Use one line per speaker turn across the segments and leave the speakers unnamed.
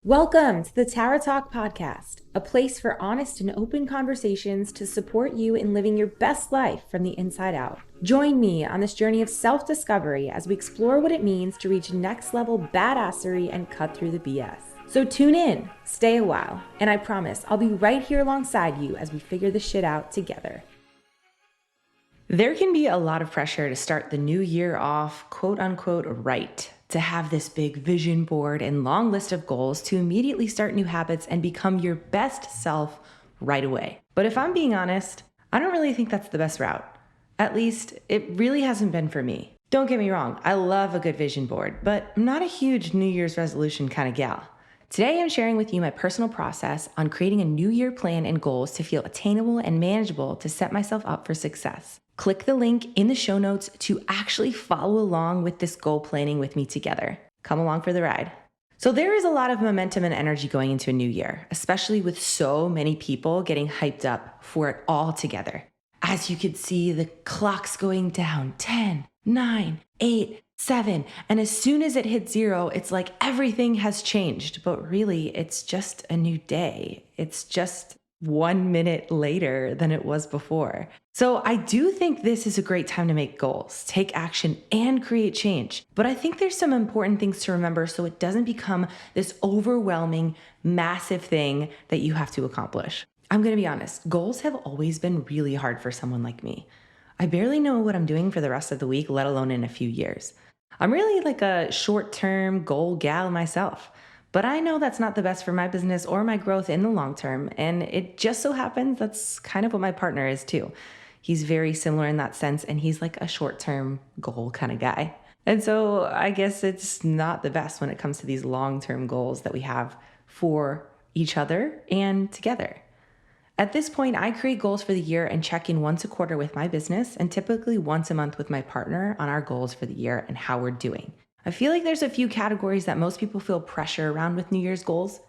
Welcome to the Tower Talk podcast, a place for honest and open conversations to support you in living your best life from the inside out. Join me on this journey of self-discovery as we explore what it means to reach next level badassery and cut through the BS. So tune in, stay a while, and I promise I'll be right here alongside you as we figure this shit out together. There can be a lot of pressure to start the new year off, quote unquote, right. To have this big vision board and long list of goals to immediately start new habits and become your best self right away. But if I'm being honest, I don't really think that's the best route. At least, it really hasn't been for me. Don't get me wrong, I love a good vision board, but I'm not a huge New Year's resolution kind of gal. Today, I'm sharing with you my personal process on creating a New Year plan and goals to feel attainable and manageable to set myself up for success. Click the link in the show notes to actually follow along with this goal planning with me together. Come along for the ride. So there is a lot of momentum and energy going into a new year, especially with so many people getting hyped up for it all together. As you can see, the clock's going down, 10, 9, 8, 7, and as soon as it hits 0, it's like everything has changed, but really it's just a new day. It's just 1 minute later than it was before. So I do think this is a great time to make goals, take action, and create change. But I think there's some important things to remember so it doesn't become this overwhelming, massive thing that you have to accomplish. I'm going to be honest, goals have always been really hard for someone like me. I barely know what I'm doing for the rest of the week, let alone in a few years. I'm really like a short-term goal gal myself. But I know that's not the best for my business or my growth in the long term. And it just so happens that's kind of what my partner is too. He's very similar in that sense, and he's like a short-term goal kind of guy. And so I guess it's not the best when it comes to these long-term goals that we have for each other and together. At this point, I create goals for the year and check in once a quarter with my business and typically once a month with my partner on our goals for the year and how we're doing. I feel like there's a few categories that most people feel pressure around with New Year's goals.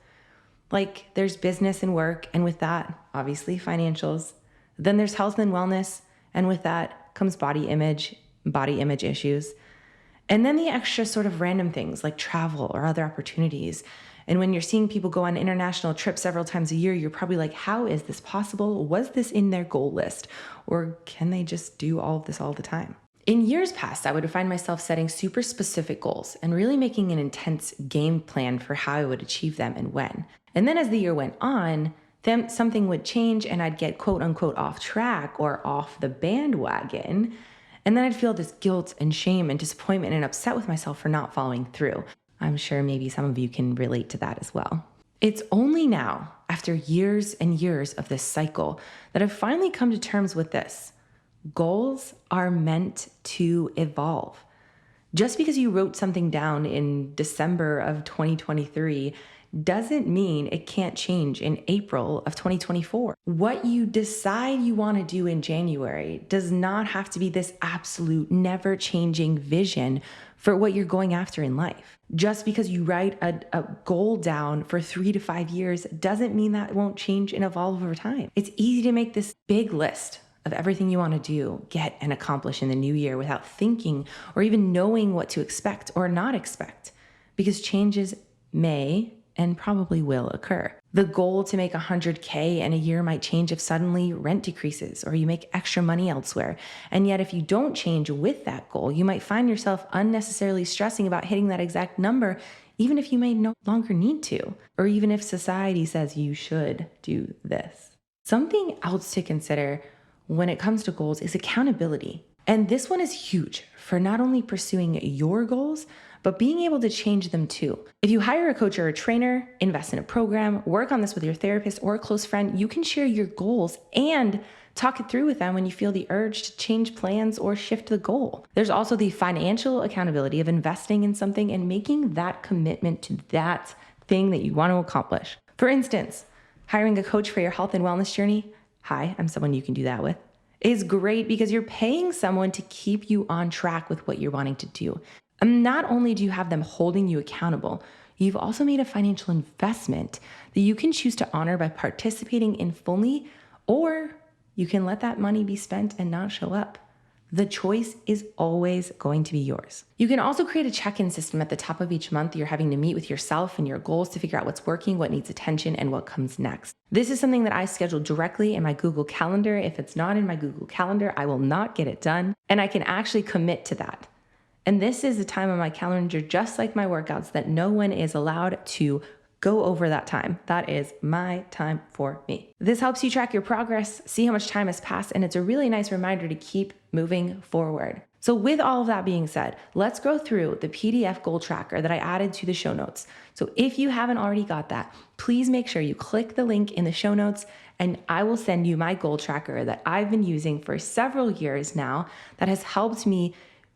Like there's business and work, and with that, obviously financials. Then there's health and wellness, and with that comes body image issues. And then the extra sort of random things like travel or other opportunities. And when you're seeing people go on international trips several times a year, you're probably like, how is this possible? Was this in their goal list? Or can they just do all of this all the time? In years past, I would find myself setting super specific goals and really making an intense game plan for how I would achieve them and when. And then as the year went on, then something would change and I'd get quote unquote off track or off the bandwagon. And then I'd feel this guilt and shame and disappointment and upset with myself for not following through. I'm sure maybe some of you can relate to that as well. It's only now, after years and years of this cycle, that I've finally come to terms with this. Goals are meant to evolve. Just because you wrote something down in December of 2023 doesn't mean it can't change in April of 2024. What you decide you want to do in January does not have to be this absolute never changing vision for what you're going after in life. Just because you write a goal down for 3 to 5 years doesn't mean that it won't change and evolve over time. It's easy to make this big list of everything you want to do, get, and accomplish in the new year without thinking or even knowing what to expect or not expect, because changes may and probably will occur. The goal to make 100K in a year might change if suddenly rent decreases or you make extra money elsewhere. And yet if you don't change with that goal, you might find yourself unnecessarily stressing about hitting that exact number, even if you may no longer need to, or even if society says you should do this. Something else to consider when it comes to goals is accountability. And this one is huge for not only pursuing your goals, but being able to change them too. If you hire a coach or a trainer, invest in a program, work on this with your therapist or a close friend, you can share your goals and talk it through with them when you feel the urge to change plans or shift the goal. There's also the financial accountability of investing in something and making that commitment to that thing that you want to accomplish. For instance, hiring a coach for your health and wellness journey, hi, I'm someone you can do that with, is great because you're paying someone to keep you on track with what you're wanting to do. And not only do you have them holding you accountable, you've also made a financial investment that you can choose to honor by participating in fully, or you can let that money be spent and not show up. The choice is always going to be yours. You can also create a check-in system at the top of each month. You're having to meet with yourself and your goals to figure out what's working, what needs attention, and what comes next. This is something that I schedule directly in my Google Calendar. If it's not in my Google Calendar, I will not get it done, and I can actually commit to that. And this is a time on my calendar, just like my workouts, that no one is allowed to go over that time. That is my time for me. This helps you track your progress, see how much time has passed, and it's a really nice reminder to keep moving forward. So with all of that being said, let's go through the PDF goal tracker that I added to the show notes. So if you haven't already got that, please make sure you click the link in the show notes and I will send you my goal tracker that I've been using for several years now that has helped me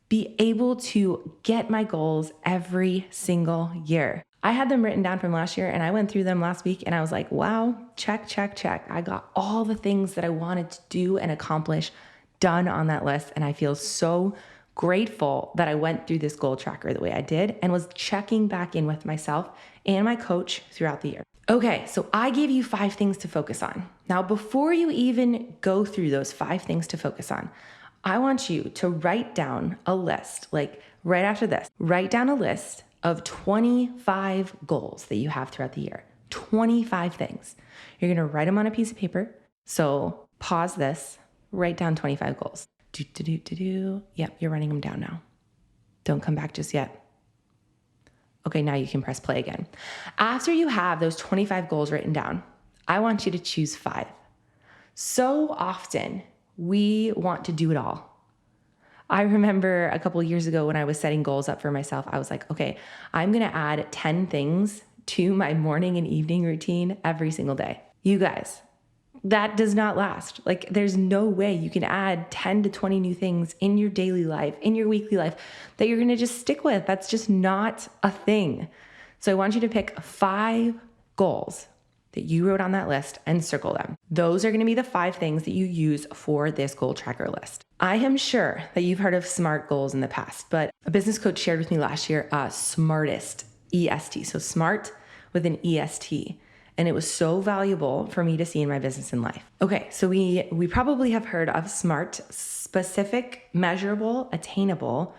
be able to get my goals every single year. I had them written down from last year and I went through them last week and I was like, wow, check, check, check. I got all the things that I wanted to do and accomplish done on that list. And I feel so grateful that I went through this goal tracker the way I did and was checking back in with myself and my coach throughout the year. Okay, so I gave you 5 things to focus on. Now, before you even go through those 5 things to focus on, I want you to write down a list, like right after this, write down a list of 25 goals that you have throughout the year. 25 things. You're gonna write them on a piece of paper. So pause this, write down 25 goals. Yep, you're writing them down now. Don't come back just yet. Okay, now you can press play again. After you have those 25 goals written down, I want you to choose 5. So often we want to do it all. I remember a couple of years ago when I was setting goals up for myself, I was like, okay, I'm gonna add 10 things to my morning and evening routine every single day. You guys, that does not last. Like, there's no way you can add 10 to 20 new things in your daily life, in your weekly life, that you're gonna just stick with. That's just not a thing. So I want you to pick 5 goals that you wrote on that list and circle them. Those are gonna be the 5 things that you use for this goal tracker list. I am sure that you've heard of SMART goals in the past, but a business coach shared with me last year, SMARTEST, EST. So SMART with an EST. And it was so valuable for me to see in my business and life. Okay, so we probably have heard of SMART: specific, measurable, attainable,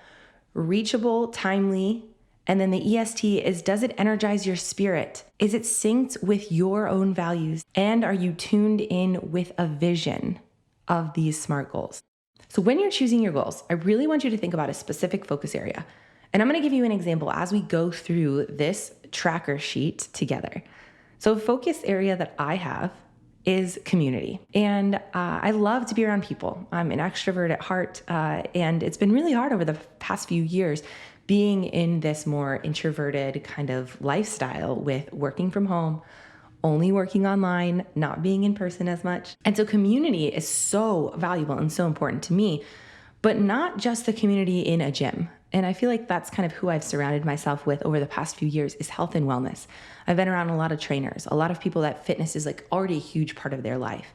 reachable, timely. And then the EST is, does it energize your spirit? Is it synced with your own values? And are you tuned in with a vision of these SMART goals? So when you're choosing your goals, I really want you to think about a specific focus area. And I'm gonna give you an example as we go through this tracker sheet together. So a focus area that I have is community. And I love to be around people. I'm an extrovert at heart, and it's been really hard over the past few years being in this more introverted kind of lifestyle with working from home, only working online, not being in person as much. And so community is so valuable and so important to me, but not just the community in a gym. And I feel like that's kind of who I've surrounded myself with over the past few years is health and wellness. I've been around a lot of trainers, a lot of people that fitness is like already a huge part of their life.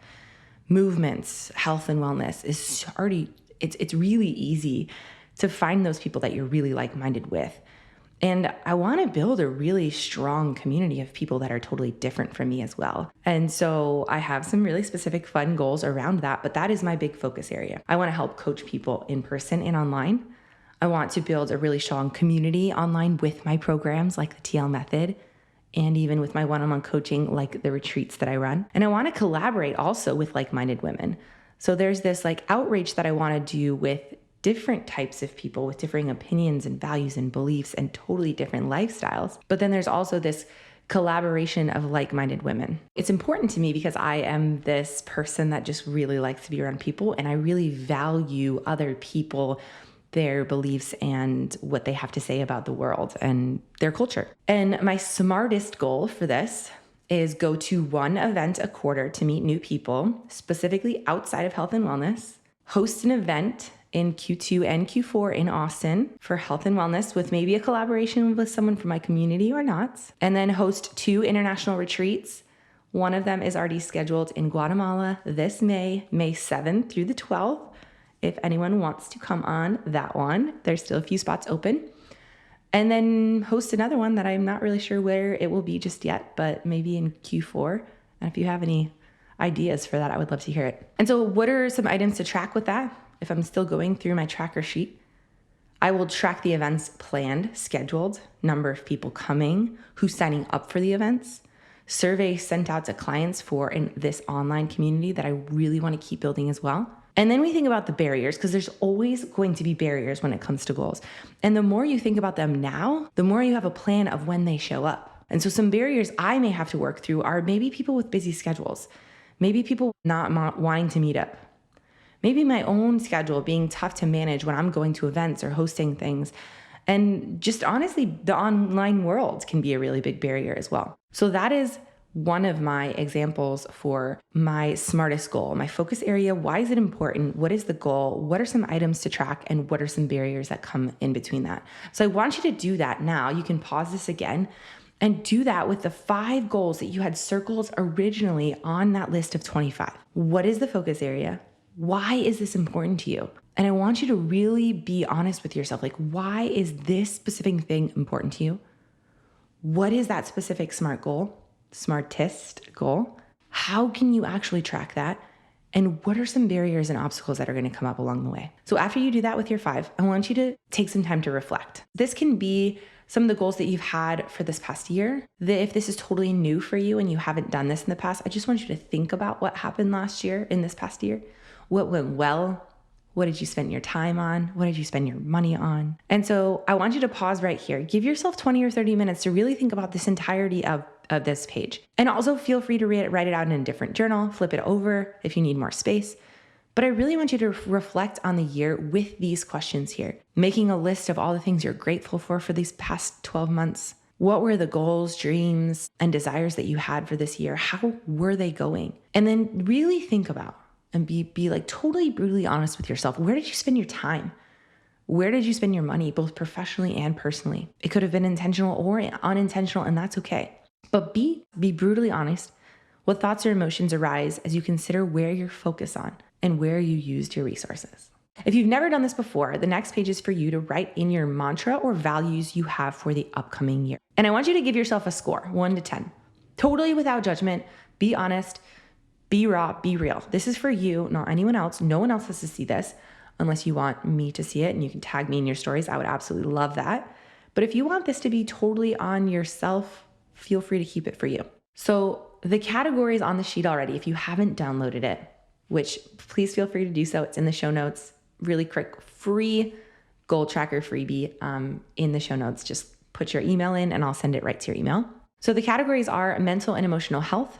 Movements, health and wellness is already, it's really easy to find those people that you're really like-minded with. And I want to build a really strong community of people that are totally different from me as well. And so I have some really specific fun goals around that, but that is my big focus area. I want to help coach people in person and online. I want to build a really strong community online with my programs like the TL Method, and even with my one-on-one coaching like the retreats that I run. And I want to collaborate also with like-minded women. So there's this like outreach that I want to do with different types of people with differing opinions and values and beliefs and totally different lifestyles. But then there's also this collaboration of like-minded women. It's important to me because I am this person that just really likes to be around people, and I really value other people, their beliefs and what they have to say about the world and their culture. And my smartest goal for this is go to one event a quarter to meet new people, specifically outside of health and wellness, host an event in Q2 and Q4 in Austin for health and wellness with maybe a collaboration with someone from my community or not, and then host 2 international retreats. One of them is already scheduled in Guatemala this May 7th through the 12th. If anyone wants to come on that one, there's still a few spots open. And then host another one that I'm not really sure where it will be just yet, but maybe in Q4. And if you have any ideas for that, I would love to hear it. And so what are some items to track with that? if I'm still going through my tracker sheet, I will track the events planned, scheduled, number of people coming, who's signing up for the events, survey sent out to clients for this online community that I really want to keep building as well. And then we think about the barriers, because there's always going to be barriers when it comes to goals. And the more you think about them now, the more you have a plan of when they show up. And so some barriers I may have to work through are maybe people with busy schedules, maybe people not wanting to meet up, maybe my own schedule being tough to manage when I'm going to events or hosting things. And just honestly, the online world can be a really big barrier as well. So that is one of my examples for my smartest goal, my focus area. Why is it important? What is the goal? What are some items to track? And what are some barriers that come in between that? So I want you to do that now. You can pause this again and do that with the 5 goals that you had circled originally on that list of 25. What is the focus area? Why is this important to you? And I want you to really be honest with yourself. Like, why is this specific thing important to you? What is that specific smartest goal? How can you actually track that? And what are some barriers and obstacles that are going to come up along the way? So after you do that with your 5, I want you to take some time to reflect. This can be some of the goals that you've had for this past year. If this is totally new for you and you haven't done this in the past, I just want you to think about what happened last year, in this past year. What went well? What did you spend your time on? What did you spend your money on? And so I want you to pause right here. Give yourself 20 or 30 minutes to really think about this entirety of this page. And also feel free to write it out in a different journal, flip it over if you need more space. But I really want you to reflect on the year with these questions here, making a list of all the things you're grateful for these past 12 months. What were the goals, dreams, and desires that you had for this year? How were they going? And then really think about and be like totally brutally honest with yourself. Where did you spend your time? Where did you spend your money, both professionally and personally? It could have been intentional or unintentional, and that's okay. But be brutally honest. What thoughts or emotions arise as you consider where you're focused on and where you used your resources? If you've never done this before, the next page is for you to write in your mantra or values you have for the upcoming year. And I want you to give yourself a score, 1 to 10. Totally without judgment. Be honest. Be raw, be real. This is for you, not anyone else. No one else has to see this unless you want me to see it, and you can tag me in your stories. I would absolutely love that. But if you want this to be totally on yourself, feel free to keep it for you. So the category is on the sheet already. If you haven't downloaded it, which please feel free to do so. It's in the show notes. Really quick, free goal tracker freebie in the show notes. Just put your email in and I'll send it right to your email. So the categories are mental and emotional health,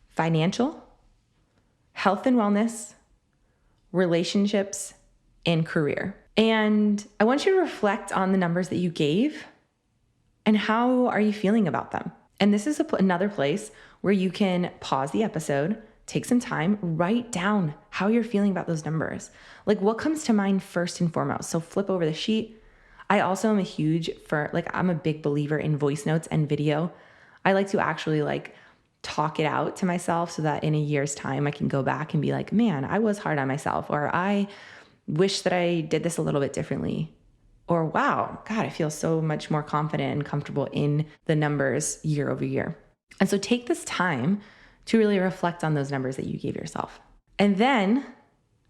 financial, health and wellness, relationships, and career. And I want you to reflect on the numbers that you gave and how are you feeling about them? And this is another place where you can pause the episode, take some time, write down how you're feeling about those numbers. Like what comes to mind first and foremost. So flip over the sheet. I also am I'm a big believer in voice notes and video. I like to actually talk it out to myself so that in a year's time I can go back and be like, man, I was hard on myself, or I wish that I did this a little bit differently, or wow, God, I feel so much more confident and comfortable in the numbers year over year. And so take this time to really reflect on those numbers that you gave yourself. And then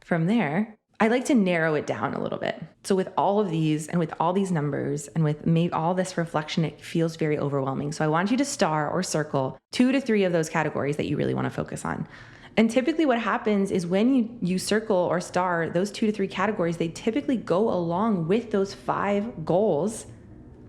from there, I like to narrow it down a little bit. So with all of these and with all these numbers and with maybe all this reflection, it feels very overwhelming. So I want you to star or circle 2 to 3 of those categories that you really want to focus on. And typically what happens is when you circle or star those 2 to 3 categories, they typically go along with those 5 goals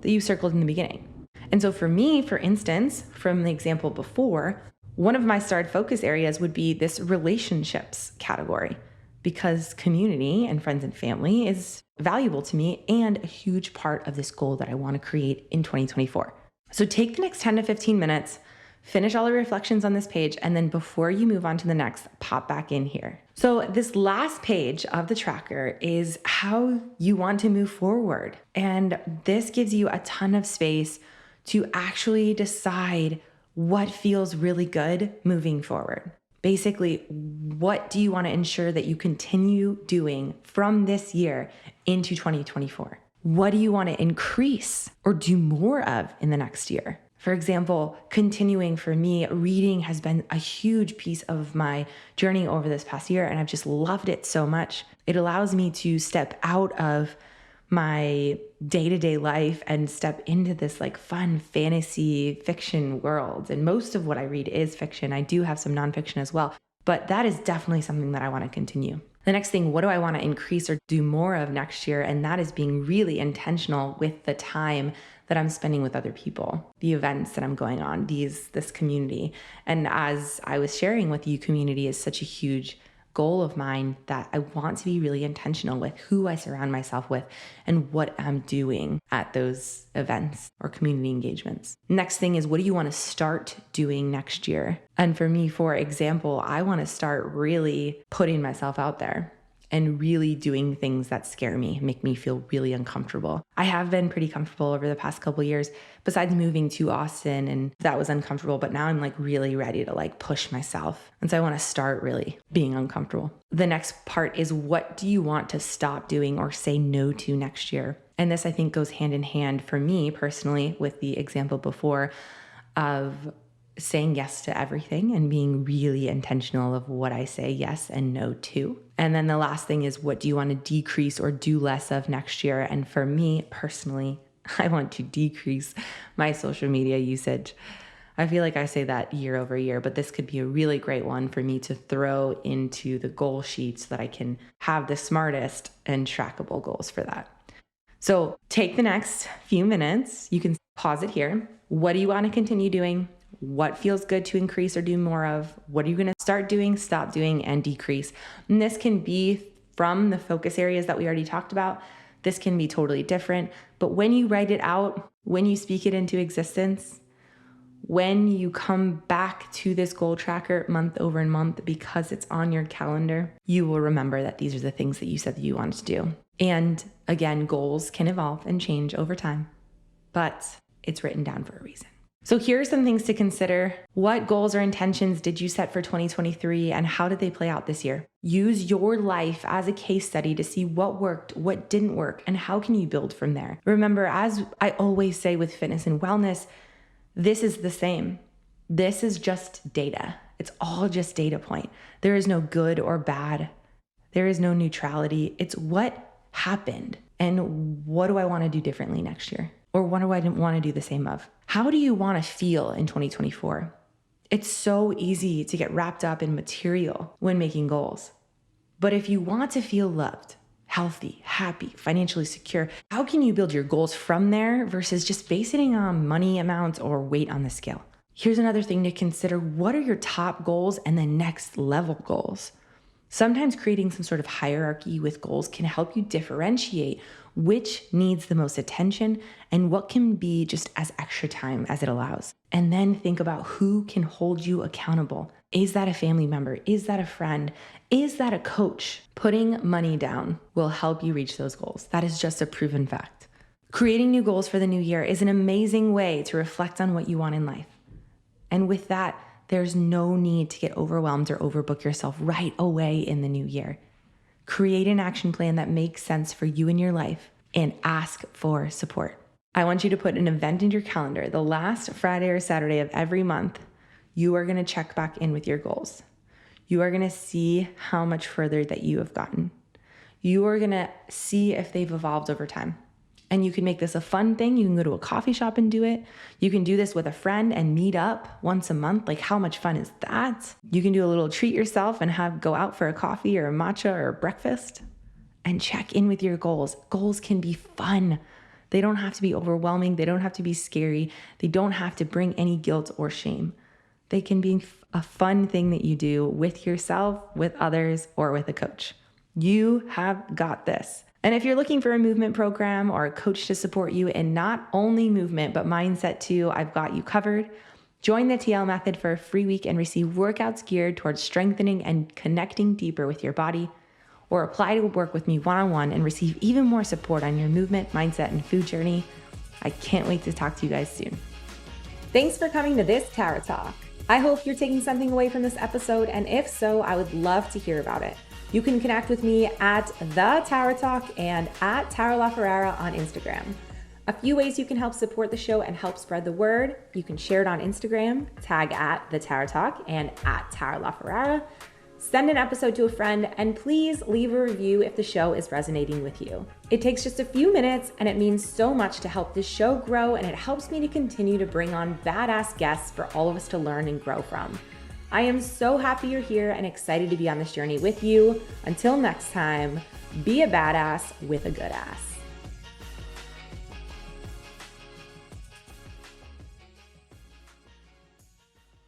that you circled in the beginning. And so for me, for instance, from the example before, one of my starred focus areas would be this relationships category, because community and friends and family is valuable to me and a huge part of this goal that I want to create in 2024. So take the next 10 to 15 minutes, finish all the reflections on this page, and then before you move on to the next, pop back in here. So this last page of the tracker is how you want to move forward. And this gives you a ton of space to actually decide what feels really good moving forward. Basically, what do you want to ensure that you continue doing from this year into 2024? What do you want to increase or do more of in the next year? For example, continuing for me, reading has been a huge piece of my journey over this past year, and I've just loved it so much. It allows me to step out of my day-to-day life and step into this like fun fantasy fiction world. And most of what I read is fiction. I do have some nonfiction as well, but that is definitely something that I want to continue. The next thing, what do I want to increase or do more of next year? And that is being really intentional with the time that I'm spending with other people, the events that I'm going on, this community. And as I was sharing with you, community is such a huge goal of mine that I want to be really intentional with who I surround myself with and what I'm doing at those events or community engagements. Next thing is, what do you want to start doing next year? And for me, for example, I want to start really putting myself out there and really doing things that scare me, make me feel really uncomfortable. I have been pretty comfortable over the past couple of years, besides moving to Austin, and that was uncomfortable, but now I'm like really ready to like push myself. And so I want to start really being uncomfortable. The next part is, what do you want to stop doing or say no to next year? And this I think goes hand in hand for me personally with the example before of saying yes to everything and being really intentional of what I say yes and no to. And then the last thing is, what do you want to decrease or do less of next year? And for me personally, I want to decrease my social media usage. I feel like I say that year over year, but this could be a really great one for me to throw into the goal sheet so that I can have the smartest and trackable goals for that. So take the next few minutes. You can pause it here. What do you want to continue doing? What feels good to increase or do more of? What are you going to start doing, stop doing, and decrease? And this can be from the focus areas that we already talked about. This can be totally different. But when you write it out, when you speak it into existence, when you come back to this goal tracker month over month because it's on your calendar, you will remember that these are the things that you said that you wanted to do. And again, goals can evolve and change over time, but it's written down for a reason. So here are some things to consider. What goals or intentions did you set for 2023 and how did they play out this year? Use your life as a case study to see what worked, what didn't work, and how can you build from there. Remember, as I always say with fitness and wellness, this is the same. This is just data. It's all just data point. There is no good or bad. There is no neutrality. It's what happened and what do I want to do differently next year? Or what do I want to do the same of? How do you want to feel in 2024? It's so easy to get wrapped up in material when making goals. But if you want to feel loved, healthy, happy, financially secure, how can you build your goals from there versus just basing it on money amounts or weight on the scale? Here's another thing to consider. What are your top goals and the next level goals? Sometimes creating some sort of hierarchy with goals can help you differentiate which needs the most attention and what can be just as extra time as it allows. And then think about who can hold you accountable. Is that a family member? Is that a friend? Is that a coach? Putting money down will help you reach those goals. That is just a proven fact. Creating new goals for the new year is an amazing way to reflect on what you want in life. And with that, there's no need to get overwhelmed or overbook yourself right away in the new year. Create an action plan that makes sense for you and your life and ask for support. I want you to put an event in your calendar. The last Friday or Saturday of every month, you are going to check back in with your goals. You are going to see how much further that you have gotten. You are going to see if they've evolved over time. And you can make this a fun thing. You can go to a coffee shop and do it. You can do this with a friend and meet up once a month. Like, how much fun is that? You can do a little treat yourself and go out for a coffee or a matcha or breakfast and check in with your goals. Goals can be fun. They don't have to be overwhelming. They don't have to be scary. They don't have to bring any guilt or shame. They can be a fun thing that you do with yourself, with others, or with a coach. You have got this. And if you're looking for a movement program or a coach to support you in not only movement, but mindset too, I've got you covered. Join the TL Method for a free week and receive workouts geared towards strengthening and connecting deeper with your body. Or apply to work with me one-on-one and receive even more support on your movement, mindset, and food journey. I can't wait to talk to you guys soon. Thanks for coming to this Tara Talk. I hope you're taking something away from this episode, and if so, I would love to hear about it. You can connect with me at The Tara Talk and at Tara LaFerrara on Instagram. A few ways you can help support the show and help spread the word. You can share it on Instagram, tag at The Tara Talk and at Tara LaFerrara. Send an episode to a friend, and please leave a review if the show is resonating with you. It takes just a few minutes, and it means so much to help this show grow, and it helps me to continue to bring on badass guests for all of us to learn and grow from. I am so happy you're here and excited to be on this journey with you. Until next time, be a badass with a good ass.